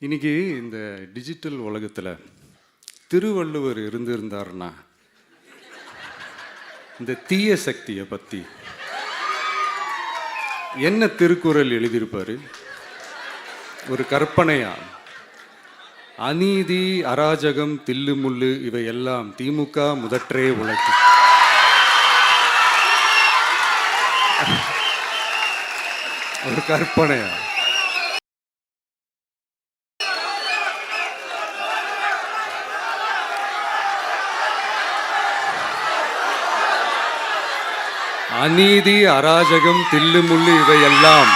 இன்னைக்கு இந்த டிஜிட்டல் உலகத்தில் திருவள்ளுவர் இருந்திருந்தாருன்னா இந்த தீய சக்தியை பற்றி என்ன திருக்குறள் எழுதியிருப்பாரு? ஒரு கற்பனையா, அநீதி, அராஜகம், தில்லுமுள்ளு இவையெல்லாம் திமுக முதற்றே உலகு. ஒரு கற்பனையா? அநீதி, அராஜகம், தில்லுமுள்ளு இவையெல்லாம்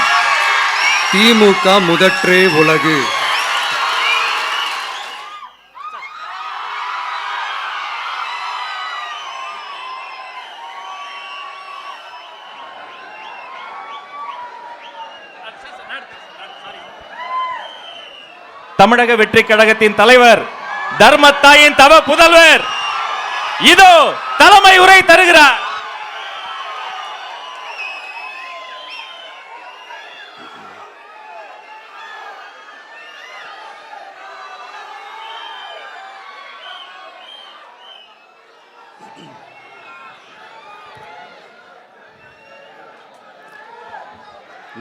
திமுக முதற்றே உலகு. தமிழக வெற்றி கழகத்தின் தலைவர், தர்மத்தாயின் தவ புதல்வர் இதோ தலைமை உரை தருகிறார்.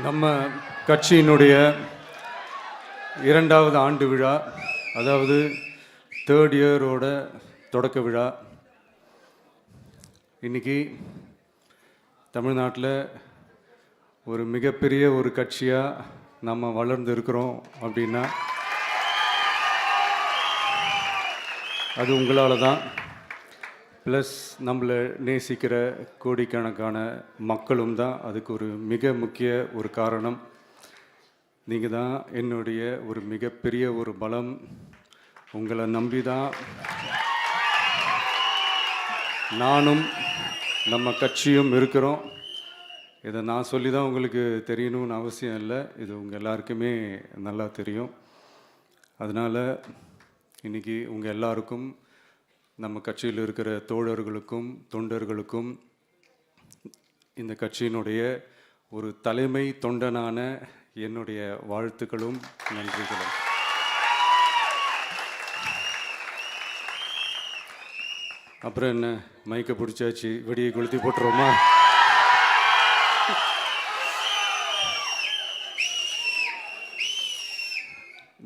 நம்ம கட்சியினுடைய 2வது ஆண்டு விழா, அதாவது 3rd இயரோட தொடக்க விழா. இன்னைக்கு தமிழ்நாட்டில் ஒரு மிகப்பெரிய ஒரு கட்சியாக நம்ம வளர்ந்து இருக்கிறோம் அப்படின்னா அது உங்களால் தான். ப்ளஸ் நம்மளை நேசிக்கிற கோடிக்கணக்கான மக்களும் தான் அதுக்கு ஒரு மிக முக்கிய ஒரு காரணம். நீங்கள் தான் என்னுடைய ஒரு மிகப்பெரிய ஒரு பலம். உங்களை நம்பி தான் நானும் நம்ம கட்சியும் இருக்கிறோம். இதை நான் சொல்லி தான் உங்களுக்கு தெரியணும்னு அவசியம் இல்லை, இது உங்கள் எல்லாருக்குமே நல்லா தெரியும். அதனால் இன்றைக்கி உங்கள் எல்லாருக்கும், நம்ம கட்சியில் இருக்கிற தோழர்களுக்கும் தொண்டர்களுக்கும், இந்த கட்சியினுடைய ஒரு தலைமை தொண்டனான என்னுடைய வாழ்த்துக்களும் நன்றிகளும். அப்புறம் என்ன, மைக்கை பிடிச்சாச்சு, வெடியை கொளுத்தி போட்டுருவோமா?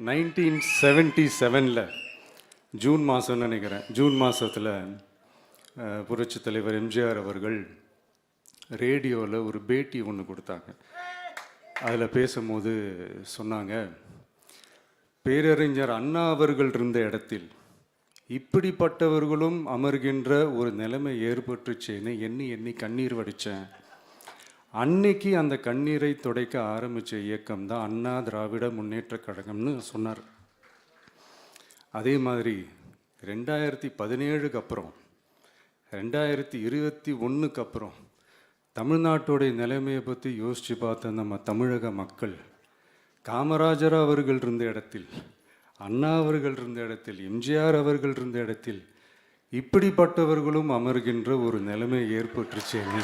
(1977) ஜூன் மாதம்னு நினைக்கிறேன், ஜூன் மாதத்தில் புரட்சி தலைவர் எம்ஜிஆர் அவர்கள் ரேடியோவில் ஒரு பேட்டி ஒன்று கொடுத்தாங்க. அதில் பேசும்போது சொன்னாங்க, பேரறிஞர் அண்ணா அவர்கள் இருந்த இடத்தில் இப்படிப்பட்டவர்களும் அமர்கின்ற ஒரு நிலைமை ஏற்பட்டுச்சேன்னு எண்ணி எண்ணி கண்ணீர் வடித்தேன். அன்னைக்கு அந்த கண்ணீரை துடைக்க ஆரம்பித்த இயக்கம் தான் அண்ணா திராவிட முன்னேற்ற கழகம்னு சொன்னார். அதே மாதிரி 2017க்கு அப்புறம் 2021க்கு அப்புறம் தமிழ்நாட்டுடைய நிலைமையை பற்றி யோசித்து பார்த்த நம்ம தமிழக மக்கள், காமராஜர் அவர்கள் இருந்த இடத்தில், அண்ணா அவர்கள் இருந்த இடத்தில், எம்ஜிஆர் அவர்கள் இருந்த இடத்தில் இப்படிப்பட்டவர்களும் அமர்கின்ற ஒரு நிலைமை ஏற்பட்டுருச்சேன்னு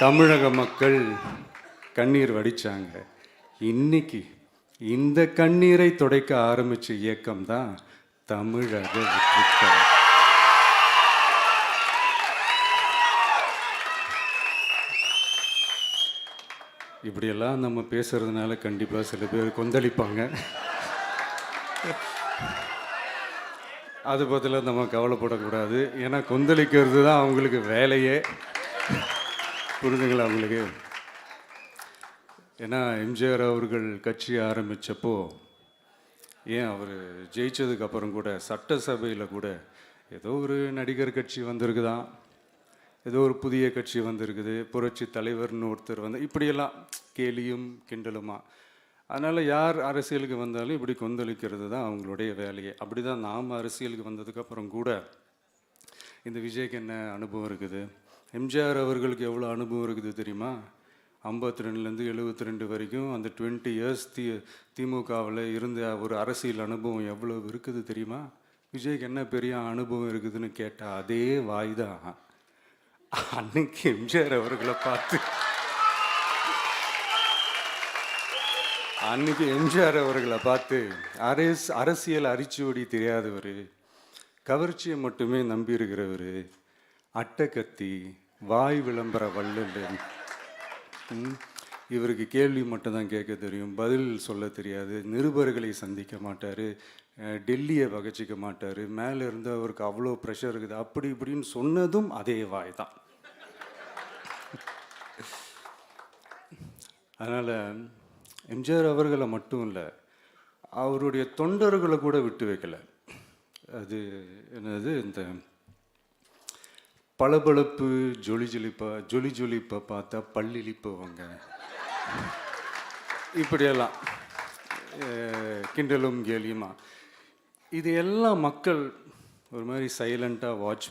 தமிழக மக்கள் கண்ணீர் வடித்தாங்க. இன்னைக்கு இந்த கண்ணீரை துடைக்க ஆரம்பித்த இயக்கம் தான் தமிழக வெற்றி கழகம். இப்படியெல்லாம் நம்ம பேசுறதுனால கண்டிப்பாக சில பேர் கொந்தளிப்பாங்க. அது பற்றில நம்ம கவலைப்படக்கூடாது. ஏன்னா கொந்தளிக்கிறது தான் அவங்களுக்கு வேலையே. புரிஞ்சுங்களா அவங்களுக்கு? ஏன்னா எம்ஜிஆர் அவர்கள் கட்சி ஆரம்பித்தப்போ, ஏன் அவர் ஜெயிச்சதுக்கப்புறம் கூட சட்டசபையில் கூட ஏதோ ஒரு நடிகர் கட்சி வந்திருக்குதான், ஏதோ ஒரு புதிய கட்சி வந்திருக்குது, புரட்சி தலைவர்னு ஒருத்தர் வந்து, இப்படியெல்லாம் கேலியும் கிண்டலுமா. அதனால் யார் அரசியலுக்கு வந்தாலும் இப்படி கொந்தளிக்கிறது தான் அவங்களுடைய வேலையே. அப்படி தான் நாம் அரசியலுக்கு வந்ததுக்கப்புறம் கூட இந்த விஜய்க்கு என்ன அனுபவம் இருக்குது, எம்ஜிஆர் அவர்களுக்கு எவ்வளோ அனுபவம் இருக்குது தெரியுமா? 52லேருந்து 72 வரைக்கும் அந்த 20 இயர்ஸ் திமுகவில் இருந்த ஒரு அரசியல் அனுபவம் எவ்வளோ இருக்குது தெரியுமா? விஜய்க்கு என்ன பெரிய அனுபவம் இருக்குதுன்னு கேட்டால் அதே வாய் தான் அன்னைக்கு எம்ஜிஆர் அவர்களை பார்த்து அன்னைக்கு எம்ஜிஆர் அவர்களை பார்த்து அரசியல் அரிச்சுவடி தெரியாதவர், கவர்ச்சியை மட்டுமே நம்பி இருக்கிறவர், அட்டை வாய் விளம்பர வள்ளல், இவருக்கு கேள்வி மட்டும்தான் கேட்க தெரியும், பதில் சொல்ல தெரியாது, நிருபர்களை சந்திக்க மாட்டார், டெல்லியை பகச்சிக்க மாட்டார், மேலே இருந்து அவருக்கு அவ்வளோ ப்ரெஷர் இருக்குது, அப்படி இப்படின்னு சொன்னதும் அதே வாய் தான். அதனால் எம்ஜிஆர் அவர்களை மட்டும் இல்லை, அவருடைய தொண்டர்களை கூட விட்டு வைக்கல. அது என்னது, இந்த பளபளப்பு ஜொலி ஜொலிப்பை பார்த்தா பல்லிழிப்பவங்க, இப்படியெல்லாம் கிண்டலும் கேலியுமா, இது எல்லாம் மக்கள் ஒரு மாதிரி சைலண்ட்டாக வாட்ச்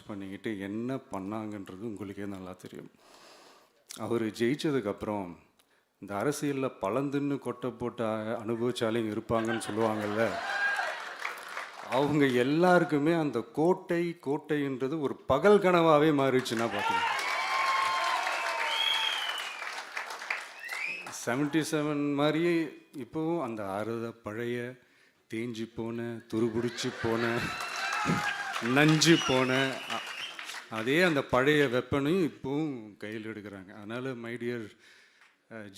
பண்ணிக்கிட்டு என்ன பண்ணாங்கன்றது உங்களுக்கே நல்லா தெரியும். அவர் ஜெயிச்சதுக்கப்புறம் இந்த அரசியலில் பழந்துன்னு கொட்டை போட்ட அனுபவிச்சாலையும் இருப்பாங்கன்னு சொல்லுவாங்கல்ல, அவங்க எல்லாருக்குமே அந்த கோட்டைன்றது ஒரு பகல் கனவாகவே மாறிடுச்சுன்னா பார்த்துக்கோங்க. 77 மாதிரியே இப்போவும் அந்த பழைய தேஞ்சி போன, துருபிடிச்சி போன, நஞ்சு போன அதே அந்த பழைய வெப்பனையும் இப்போவும் கையில் எடுக்கிறாங்க. அதனால் மை டியர்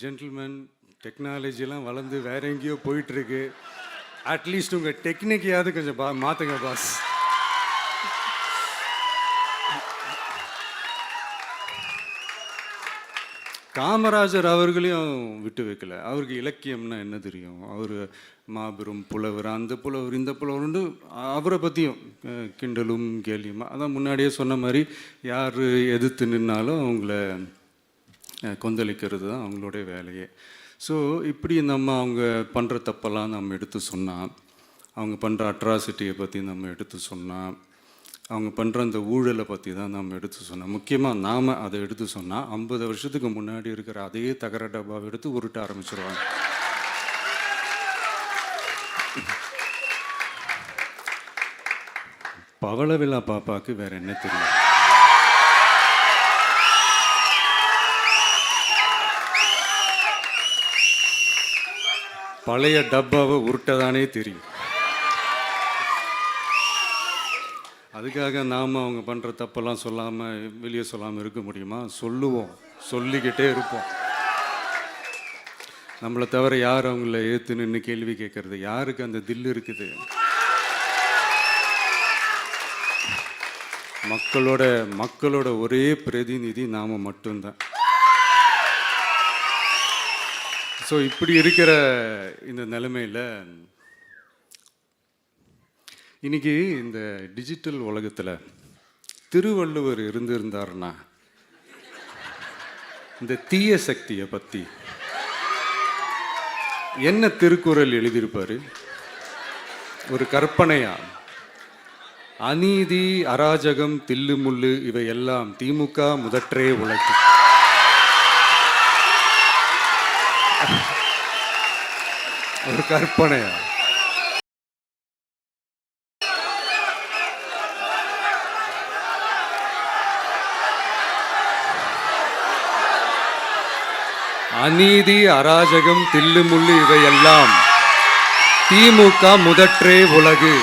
ஜென்டில்மேன், டெக்னாலஜிலாம் வளர்ந்து வேற எங்கேயோ போயிட்டுருக்கு, அட்லீஸ்ட் உங்கள் டெக்னிக்கையாவது கொஞ்சம் மாற்றுங்க பாஸ். காமராஜர் அவர்களையும் விட்டு வைக்கல. அவருக்கு இலக்கியம்னா என்ன தெரியும், அவர் மாபெரும் புலவர், அந்த புலவர் இந்த புலவர்னு அவரை பற்றியும் கிண்டலும் கேலியுமா. அதான் முன்னாடியே சொன்ன மாதிரி யார் எதிர்த்து நின்னாலும் அவங்கள கொந்தளிக்கிறது தான் அவங்களுடைய வேலையே. ஸோ இப்படி அவங்க பண்ணுற தப்பெல்லாம் நம்ம எடுத்து சொன்னால், அவங்க பண்ணுற அட்ராசிட்டியை பற்றி நம்ம எடுத்து சொன்னால், அவங்க பண்ணுற அந்த ஊழலை பற்றி தான் நம்ம எடுத்து சொன்னோம். முக்கியமாக நாம் அதை எடுத்து சொன்னால் 50 வருஷத்துக்கு முன்னாடி இருக்கிற அதே தகர டப்பாவை எடுத்து உருட்ட ஆரம்பிச்சிருவாங்க. பவள விழா பாப்பாவுக்கு வேற என்ன தெரியும்? பழைய டப்பாவை உருட்டதானே தெரியும். அதுக்காக நாம் அவங்க பண்ணுற தப்பெல்லாம் சொல்லாமல் வெளியே சொல்லாமல் இருக்க முடியுமா? சொல்லுவோம், சொல்லிக்கிட்டே இருப்போம். நம்மளை தவிர யார் அவங்கள ஏற்று நின்று கேள்வி கேட்கறது? யாருக்கு அந்த தில் இருக்குது? மக்களோட ஒரே பிரதிநிதி நாம் மட்டும்தான். ஸோ இப்படி இருக்கிற இந்த நிலைமையில் இன்னைக்கு இந்த டிஜிட்டல் உலகத்தில் திருவள்ளுவர் இருந்திருந்தாருன்னா இந்த தீய சக்தியை பற்றி என்ன திருக்குறள் எழுதியிருப்பாரு? ஒரு கற்பனையா, அநீதி, அராஜகம், தில்லுமுள்ளு இவையெல்லாம் திமுக முதற்றே உலகு. ஒரு கற்பனையா? அநீதி, அராஜகம், தில்லுமுள்ளு இவையெல்லாம் திமுக முதற்றே உலகு.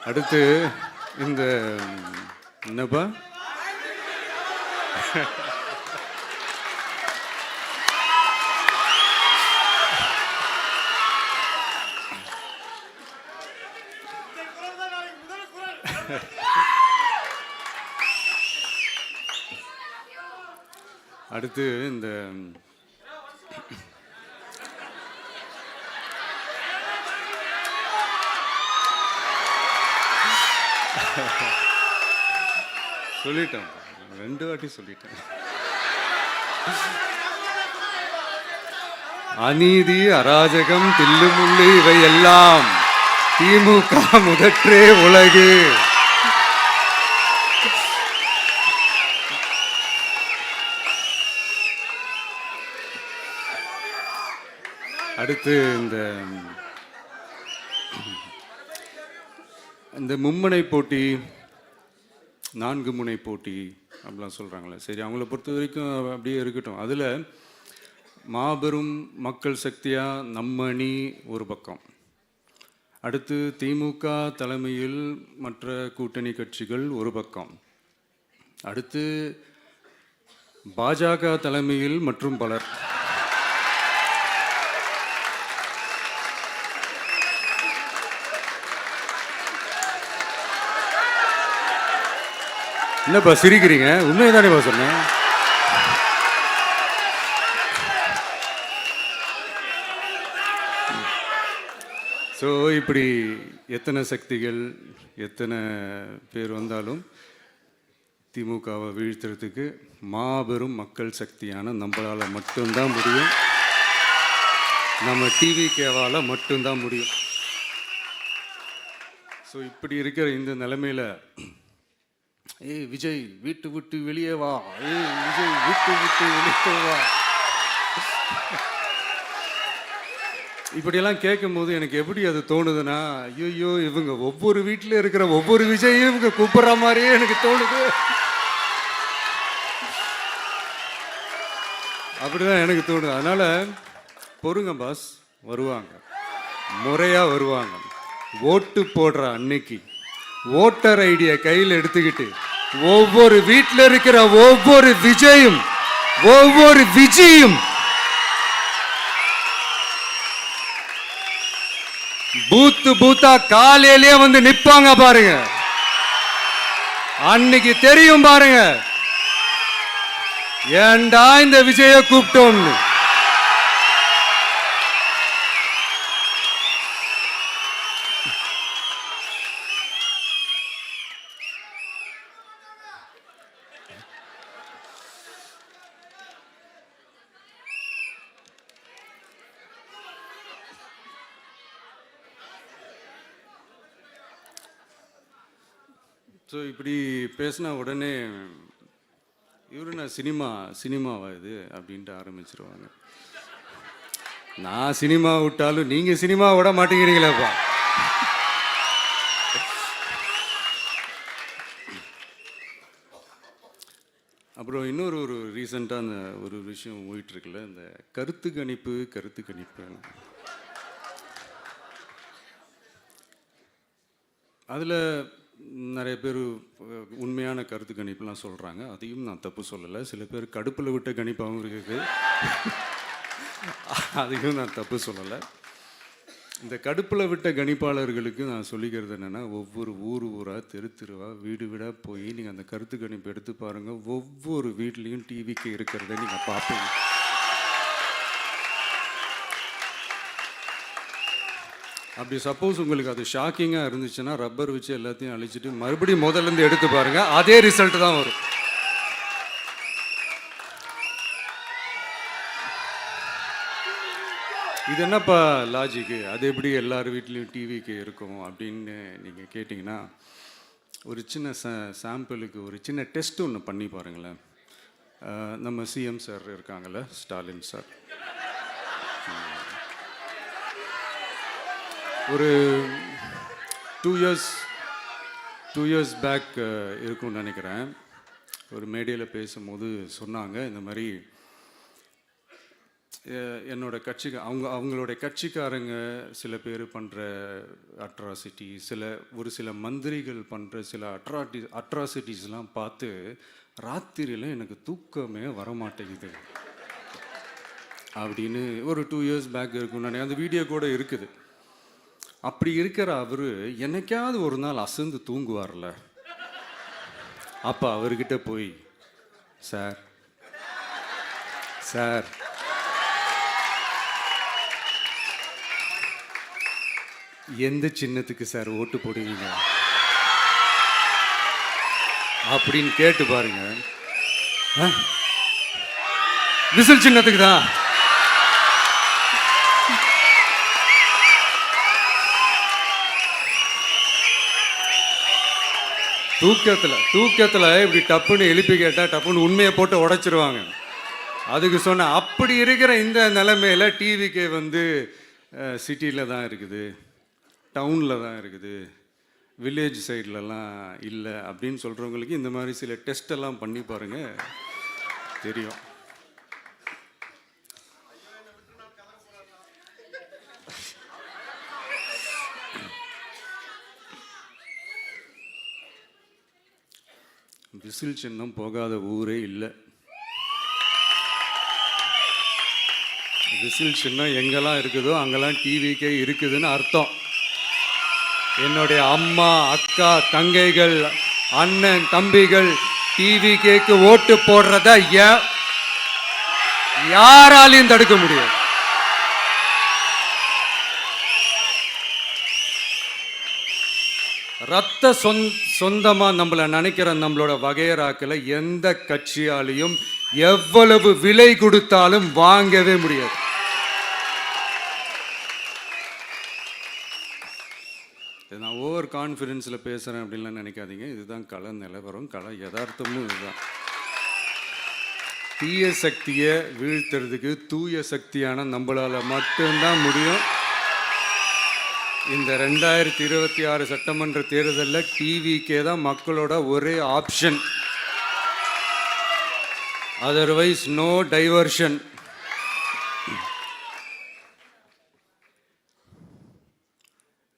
அடுத்து இந்த என்னப்பா அடுத்து இந்த சொல்லிட்டேன், 2 வாட்டி சொல்லிட்டேன். அநீதி, அராஜகம், தில்லுமுள்ளு இவையெல்லாம் திமுக முதற்றே உலகு. அடுத்து இந்த மும்முனை போட்டி, 4 முனை போட்டி அப்படிலாம் சொல்கிறாங்களே, சரி அவங்கள பொறுத்த வரைக்கும் அப்படியே இருக்கட்டும். அதில் மாபெரும் மக்கள் சக்தியாக நம்ம அணி ஒரு பக்கம், அடுத்து திமுக தலைமையில் மற்ற கூட்டணி கட்சிகள் ஒரு பக்கம், அடுத்து பாஜக தலைமையில் மற்றும் பலர். என்னப்பா சிரிக்கிறீங்க? உண்மையை தானேப்பா சொன்னேன். ஸோ இப்படி எத்தனை சக்திகள் எத்தனை பேர் வந்தாலும் திமுகவை வீழ்த்துறதுக்கு மாபெரும் மக்கள் சக்தியான நம்மளால் மட்டும்தான் முடியும், நம்ம டிவிகேவால் மட்டும்தான் முடியும். ஸோ இப்படி இருக்கிற இந்த நிலைமையில் ஏய் விஜய் வீட்டு விட்டு வெளியே வா, ஏய் விஜய் வீட்டு விட்டு வெளியே வா, இப்படியெல்லாம் கேட்கும்போது எனக்கு எப்படி அது தோணுதுன்னா, ஐயோ இவங்க ஒவ்வொரு வீட்டில் இருக்கிற ஒவ்வொரு விஜயும் இவங்க கூப்பிடுற மாதிரியே எனக்கு தோணுது. அப்படிதான் எனக்கு தோணுது. அதனால பொறுங்க பாஸ், வருவாங்க, முறையாக வருவாங்க. ஓட்டு போடுற அன்னைக்கு ஓட்டர் ஐடியை கையில் எடுத்துக்கிட்டு ஒவ்வொரு வீட்டில் இருக்கிற ஒவ்வொரு விஜயும் பூத்தா காலையிலேயே வந்து நிப்பாங்க பாருங்க. அன்னைக்கு தெரியும் பாருங்க, ஏண்டா இந்த விஜய கூப்பிட்டோம்னு. ஸோ இப்படி பேசினா உடனே இவரு நான் சினிமாவா இது அப்படின்ட்டு ஆரம்பிச்சிருவாங்க. நான் சினிமா விட்டாலும் நீங்கள் சினிமா விட மாட்டேங்கிறீங்களேப்பா. அப்புறம் இன்னொரு ரீசெண்டாக அந்த ஒரு விஷயம் போயிட்டுருக்குல்ல, இந்த கருத்து கணிப்பு அதில் நிறைய பேர் உண்மையான கருத்து கணிப்புலாம் சொல்கிறாங்க. அதையும் நான் தப்பு சொல்லலை. சில பேர் கடுப்பில் விட்ட கணிப்பாகவும் இருக்குது, அதையும் நான் தப்பு சொல்லலை. இந்த கடுப்பில் விட்ட கணிப்பாளர்களுக்கு நான் சொல்லிக்கிறது என்னென்னா, ஒவ்வொரு ஊராக தெருவாக வீடாக போய் நீங்கள் அந்த கருத்து கணிப்பு எடுத்து பாருங்கள். ஒவ்வொரு வீட்லேயும் டிவிக்கு இருக்கிறத நீங்கள் பார்ப்பீங்க. அப்படி சப்போஸ் உங்களுக்கு அது ஷாக்கிங்காக இருந்துச்சுன்னா ரப்பர் வச்சு எல்லாத்தையும் அழிச்சிட்டு மறுபடியும் முதல்லேருந்து எடுத்து பாருங்கள், அதே ரிசல்ட் தான் வரும். இது என்னப்பா லாஜிக்கு, அது எப்படி எல்லார் வீட்லேயும் டிவிக்கு இருக்கும் அப்படின்னு நீங்கள் கேட்டிங்கன்னா, ஒரு சின்ன சாம்பிளுக்கு ஒரு சின்ன டெஸ்ட் ஒன்று பண்ணி பாருங்களேன். நம்ம சிஎம் சார் இருக்காங்கள்ல, ஸ்டாலின் சார், ஒரு 2 இயர்ஸ் பேக் இருக்கும்னு நினைக்கிறேன், ஒரு மேடையில் பேசும்போது சொன்னாங்க, இந்த மாதிரி என்னோட கட்சிக்கு அவங்களுடைய கட்சிக்காரங்க சில பேர் பண்ணுற அட்ராசிட்டி, ஒரு சில மந்திரிகள் பண்ணுற சில அட்ராசிட்டிஸ்லாம் பார்த்து ராத்திரியில் எனக்கு தூக்கமே வரமாட்டேங்குது அப்படின்னு ஒரு 2 இயர்ஸ் பேக் இருக்கும்னு நினைக்கிறேன். அந்த வீடியோ கூட இருக்குது. அப்படி இருக்கிற அவர் என்னைக்காவது ஒரு நாள் அசந்து தூங்குவார்ல, அப்போ அவர்கிட்ட போய், சார் எந்த சின்னத்துக்கு சார் ஓட்டு போடுவீங்க அப்படின்னு கேட்டு பாருங்க. விசில் சின்னத்துக்கு தான். தூக்கத்தில் இப்படி டப்புன்னு எழுப்பி கேட்டால் டப்புன்னு உண்மையை போட்டு உடைச்சிருவாங்க. அதுக்கு சொன்ன அப்படி இருக்கிற இந்த நிலைமையில் டிவிக்கே வந்து சிட்டியில் தான் இருக்குது, டவுனில் தான் இருக்குது, வில்லேஜ் சைட்லலாம் இல்லை அப்படின்னு சொல்கிறவங்களுக்கு இந்த மாதிரி சில டெஸ்ட் எல்லாம் பண்ணி பாருங்க, தெரியும். விசில் சின்னம் போகாத ஊரே இல்லை. விசில் சின்னம் எங்கெல்லாம் இருக்குதோ அங்கெல்லாம் டிவிக்கே இருக்குதுன்னு அர்த்தம். என்னுடைய அம்மா, அக்கா, தங்கைகள், அண்ணன், தம்பிகள் டிவிக்கேக்கு ஓட்டு போடுறத யாராலையும் தடுக்க முடியாது. ரத்த சொந்தமா நம்மளை நினைக்கிற நம்மளோட வகையராக்களை எந்த கட்சியாலையும் எவ்வளவு விலை கொடுத்தாலும் வாங்கவே முடியாது. நான் ஓவர் கான்ஃபிடென்ஸில் பேசுகிறேன் அப்படின்லாம் நினைக்காதீங்க. இதுதான் கள நிலவரம், கள யதார்த்தமும் இதுதான். தீய சக்தியை வீழ்த்துறதுக்கு தூய சக்தியான நம்மளால் மட்டும்தான் முடியும். இந்த 2026 சட்டமன்ற தேர்தலில் டிவிக்கே தான் மக்களோட ஒரே ஆப்ஷன். Otherwise no diversion.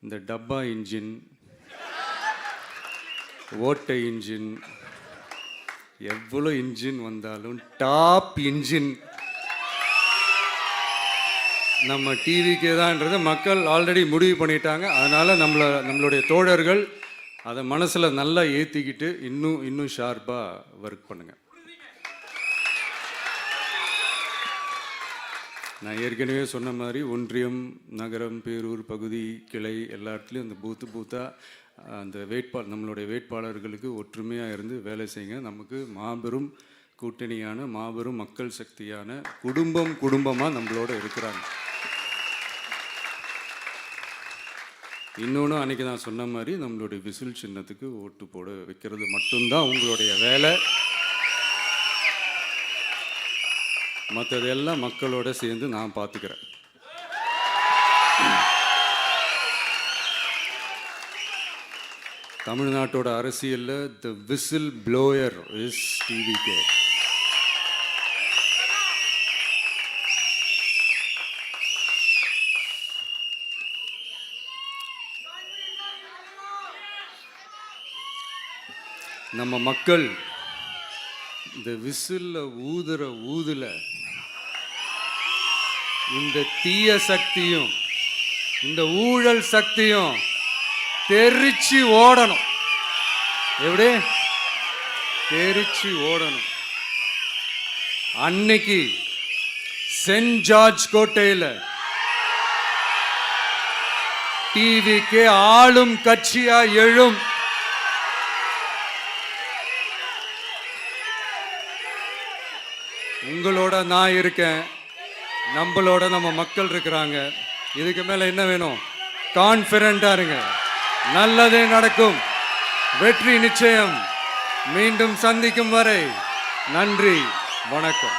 இந்த டப்பா இன்ஜின், ஓட்டை இன்ஜின், எவ்வளோ இன்ஜின் வந்தாலும் டாப் இன்ஜின் நம்ம டிவிக்கே தான்ன்றது மக்கள் ஆல்ரெடி முடிவு பண்ணிட்டாங்க. அதனால் நம்மளுடைய தோழர்கள் அதை மனசில் நல்லா ஏற்றிக்கிட்டு இன்னும் ஷார்ப்பாக ஒர்க் பண்ணுங்கள். நான் ஏற்கனவே சொன்ன மாதிரி ஒன்றியம், நகரம், பேரூர், பகுதி, கிளை எல்லா இடத்துலையும் அந்த பூத்தாக அந்த நம்மளுடைய வேட்பாளர்களுக்கு ஒற்றுமையாக இருந்து வேலை செய்யுங்க. நமக்கு மாபெரும் கூட்டணியான மாபெரும் மக்கள் சக்தியான குடும்பமாக நம்மளோட இருக்கிறாங்க. இன்னொன்று அன்றைக்கி நான் சொன்ன மாதிரி நம்மளுடைய விசில் சின்னத்துக்கு ஓட்டு போட வைக்கிறது மட்டும்தான் உங்களுடைய வேலை. மற்றதெல்லாம் மக்களோட சேர்ந்து நான் பார்த்துக்கிறேன். தமிழ்நாட்டோட அரசியலில் தி விசில் ப்ளோயர் இஸ் டிவிகே. நம்ம மக்கள் இந்த விசில்ல ஊதுல இந்த தீய சக்தியும் இந்த ஊழல் சக்தியும் தெரிச்சு ஓடணும். எப்படி தெரிச்சு ஓடணும்? அன்னைக்கு சென்ட் ஜார்ஜ் கோட்டையில் டிவிக்கு ஆளும் கட்சியா எழும். உங்களோட நான் இருக்கேன், நம்மளோட நம்ம மக்கள் இருக்கிறாங்க. இதுக்கு மேல என்ன வேணும்? கான்ஃபிடென்ட்டா இருங்க, நல்லதே நடக்கும், வெற்றி நிச்சயம். மீண்டும் சந்திக்கும் வரை நன்றி, வணக்கம்.